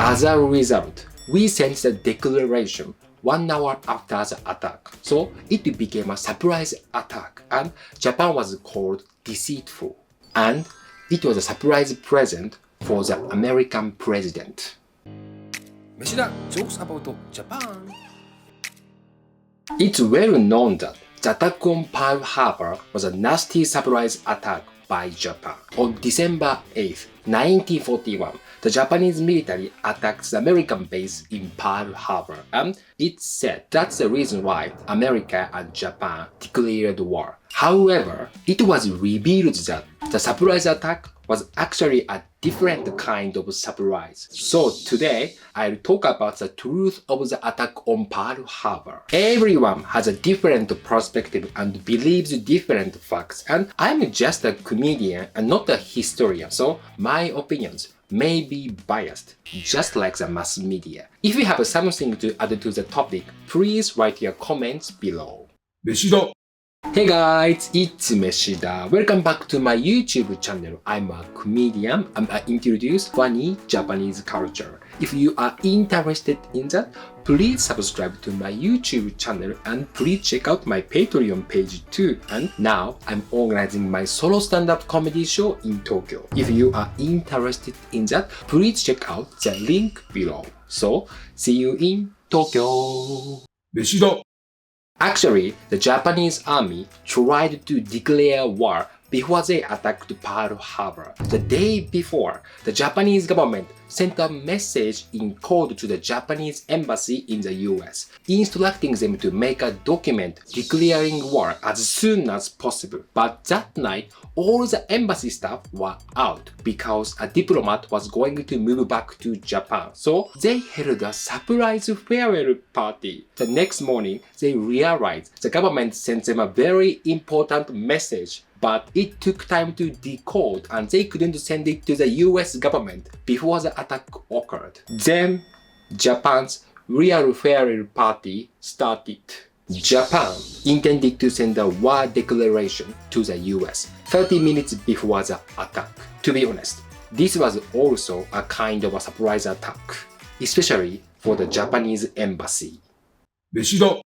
As a result, we sent the declaration 1 hour after the attack, so it became a surprise attack and Japan was called deceitful. And it was a surprise present for the American president. Meshida jokes about Japan. It's well known that the attack on Pearl Harbor was a nasty surprise attack by Japan. On December 8, 1941, the Japanese military attacked the American base in Pearl Harbor, and it's said that's the reason why America and Japan declared war. However, it was revealed that the surprise attack was actually a different kind of surprise. So today, I'll talk about the truth of the attack on Pearl Harbor. Everyone has a different perspective and believes different facts, and I'm just a comedian and not a historian, so my opinions may be biased, just like the mass media. If you have something to add to the topic, please write your comments below. Meshida. Hey guys, it's Meshida. Welcome back to my YouTube channel. I'm a comedian and I introduce funny Japanese culture. If you are interested in that, please subscribe to my YouTube channel and please check out my Patreon page too. And now I'm organizing my solo stand-up comedy show in Tokyo. If you are interested in that, please check out the link below. So, see you in Tokyo. Meshida. Actually, the Japanese army tried to declare war before they attacked Pearl Harbor. The day before, the Japanese government sent a message in code to the Japanese embassy in the US, instructing them to make a document declaring war as soon as possible. But that night, all the embassy staff were out because a diplomat was going to move back to Japan. So they held a surprise farewell party. The next morning, they realized the government sent them a very important message. But it took time to decode and they couldn't send it to the US government before the attack occurred. Then, Japan's real farewell party started. Japan intended to send a war declaration to the US 30 minutes before the attack. To be honest, this was also a kind of a surprise attack, especially for the Japanese embassy. Meshida.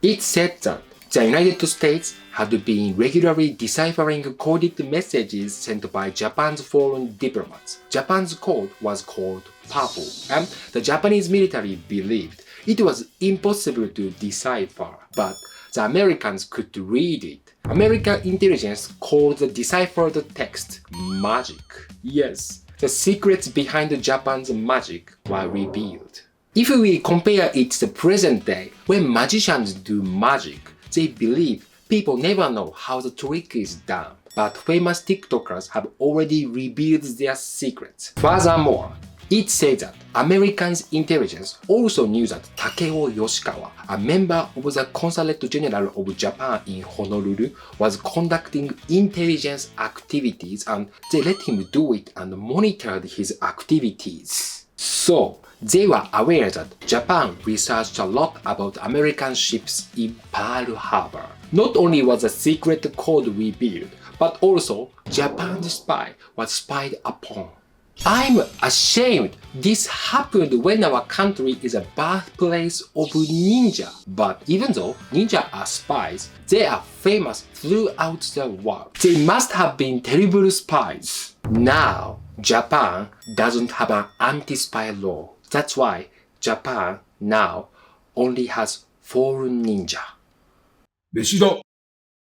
It said that the United States had been regularly deciphering coded messages sent by Japan's foreign diplomats. Japan's code was called Purple, and the Japanese military believed it was impossible to decipher, but the Americans could read it. American intelligence called the deciphered text magic. Yes, the secrets behind Japan's magic were revealed. If we compare it to the present day, when magicians do magic, they believe people never know how the trick is done, but famous TikTokers have already revealed their secrets. Furthermore, it says that Americans' intelligence also knew that Takeo Yoshikawa, a member of the Consulate General of Japan in Honolulu, was conducting intelligence activities and they let him do it and monitored his activities. So, they were aware that Japan researched a lot about American ships in Pearl Harbor. Not only was the secret code revealed, but also Japan's spy was spied upon. I'm ashamed this happened when our country is a birthplace of ninja. But even though ninja are spies, they are famous throughout the world. They must have been terrible spies. Now, Japan doesn't have an anti-spy law. That's why Japan now only has foreign ninja. Meshida.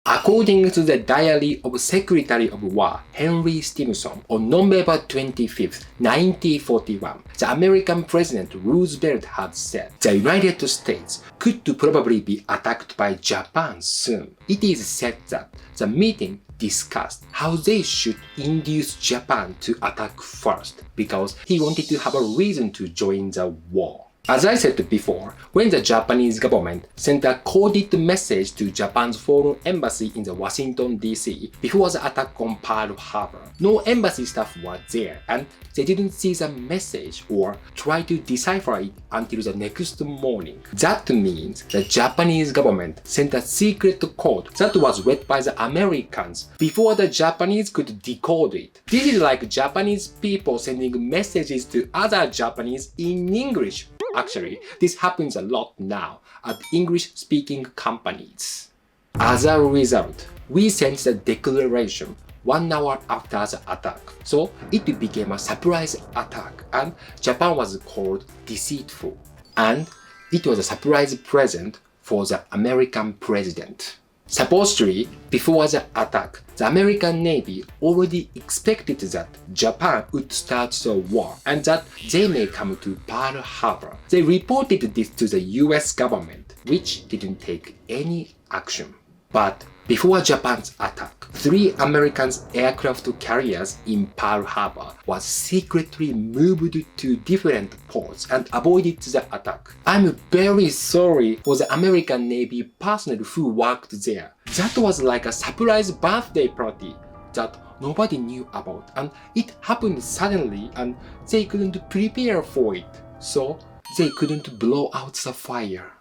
According to the diary of Secretary of War Henry Stimson, on November 25, 1941, the American President Roosevelt had said the United States could probably be attacked by Japan soon. It is said that the meeting discussed how they should induce Japan to attack first because he wanted to have a reason to join the war. As I said before, when the Japanese government sent a coded message to Japan's foreign embassy in the Washington DC before the attack on Pearl Harbor, no embassy staff were there and they didn't see the message or try to decipher it until the next morning. That means the Japanese government sent a secret code that was read by the Americans before the Japanese could decode it. This is like Japanese people sending messages to other Japanese in English. Actually, this happens a lot now at English-speaking companies. As a result, we sent the declaration 1 hour after the attack. So it became a surprise attack and Japan was called deceitful. And it was a surprise present for the American president. Supposedly, before the attack, the American Navy already expected that Japan would start the war and that they may come to Pearl Harbor. They reported this to the US government, which didn't take any action. But before Japan's attack, 3 American aircraft carriers in Pearl Harbor was secretly moved to different ports and avoided the attack. I'm very sorry for the American Navy personnel who worked there. That was like a surprise birthday party that nobody knew about and it happened suddenly and they couldn't prepare for it. So they couldn't blow out the fire.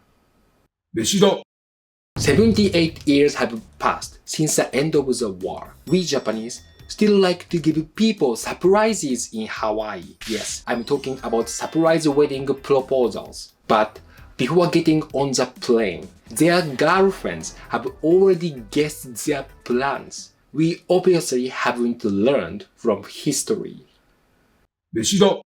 飯だ 78 years have passed since the end of the war. We Japanese still like to give people surprises in Hawaii. Yes, I'm talking about surprise wedding proposals. But before getting on the plane, their girlfriends have already guessed their plans. We obviously haven't learned from history. 飯だ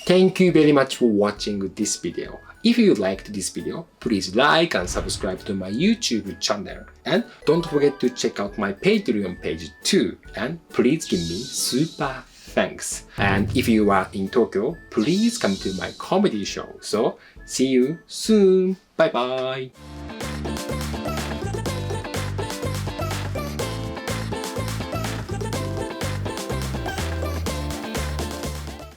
Thank you very much for watching this video. If you liked this video, please like and subscribe to my YouTube channel. And don't forget to check out my Patreon page too. And please give me super thanks. And if you are in Tokyo, please come to my comedy show. So see you soon. Bye bye.